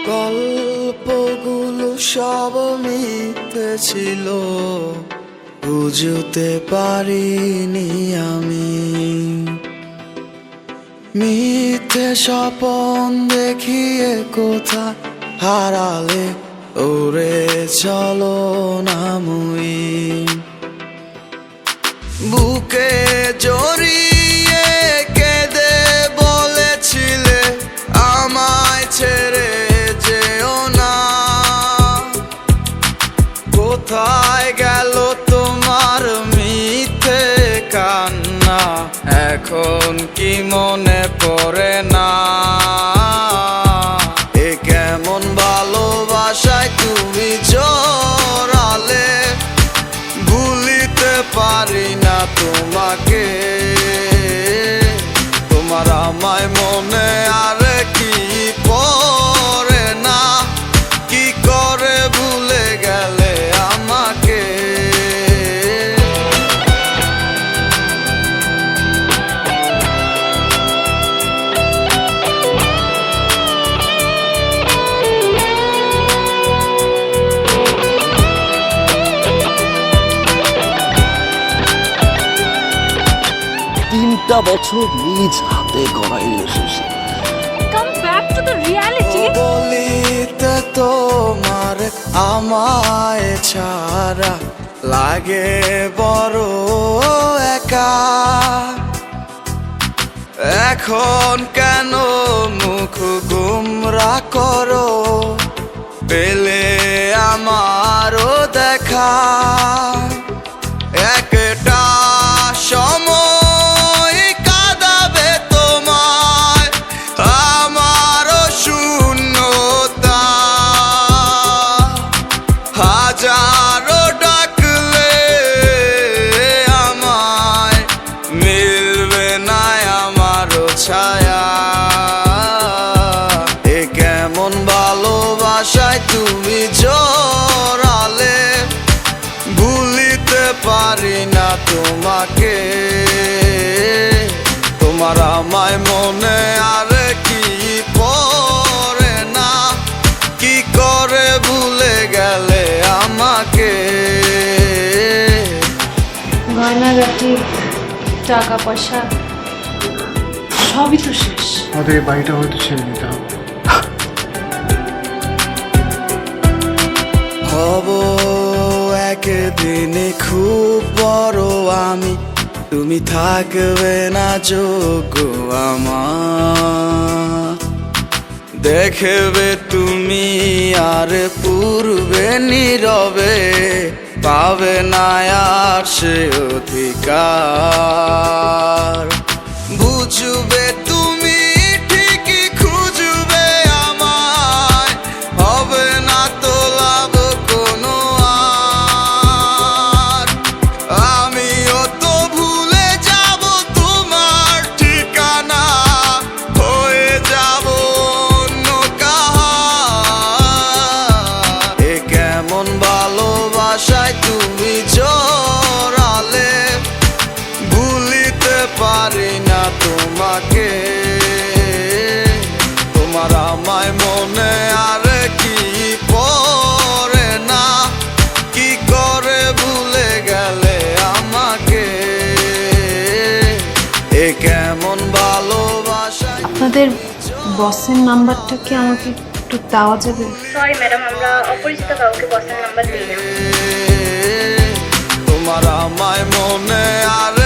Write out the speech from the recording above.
গল্পগুলো সব মিথ্যে ছিল, বুঝতে পারিনি আমি। মিথ্যে স্বপন দেখিয়ে কোথা হারালে ওরে চলো না মুই। বুকে জড়িয়ে কেঁদে বলেছিলে আমায় ছেড়ে যেও না। কোথায় গেল তোমার মিথ্যে কান্না, এখন কি মনে পড়ে না? এ কেমন ভালোবাসায় তুমি জড়ালে, ভুলিতে পারি না তোমাকে। তোমার আমায় মনে আর কি পড়ে না, কি করে ভুলে গেলে আমাকে। তিনটা বছর নিজ হাতে গড়া relationship. Come back to the reality. বলিতে তোমার আমায় ছাড়া লাগে বড় একা। এখন কেন মুখ গুমরা করো, পেলে আমারও দেখা। একটা সময় কাঁদাবে তোমায় আমারও শূন্যতা। হাজারো ডাকলে আমায় মিলবে না আমারও ছায়া। এ কেমন ভালোবাসায় তুমি জড়ালে, ভুলিতে পারি না তোমাকে। তোমার আমায় মনে আর কি পড়ে না, কি করে ভুলে গেলে আমাকে। গয়নাগাটি, টাকা পয়সা সবই তো শেষ। আমাদের এই বাড়িটা হয়তো ছেড়ে দিতে হবে। হব একদিনে খুব বড় আমি, তুমি থাকবে না যোগ্য আমার। দেখবে তুমি আর পূর্বে নীরবে, পাবে না আর সে অধিকার। বুঝবে তুমি ঠিকই খুঁজবে আমায়, হবে না তো লাভ কোনো আর। আমিও তো ভুলে যাব তোমার ঠিকানা, হয়ে যাব অন্য কাহার। এ কেমন ভালোবাসায় তুমি জড়ালে, ভুলিতে পারি না তোমাকে। তোমার আমায় মনে আর কি পড়ে না, কি করে ভুলে গেলে আমাকে। এ কেমন ভালোবাসা। আপনাদের বসের নাম্বারটা কি আমাকে একটু দেওয়া যাবে? সরি ম্যাডাম, আমরা অপরিচিত কাউকে বসের নাম্বার দিই না। তোমার আমায় মনে আর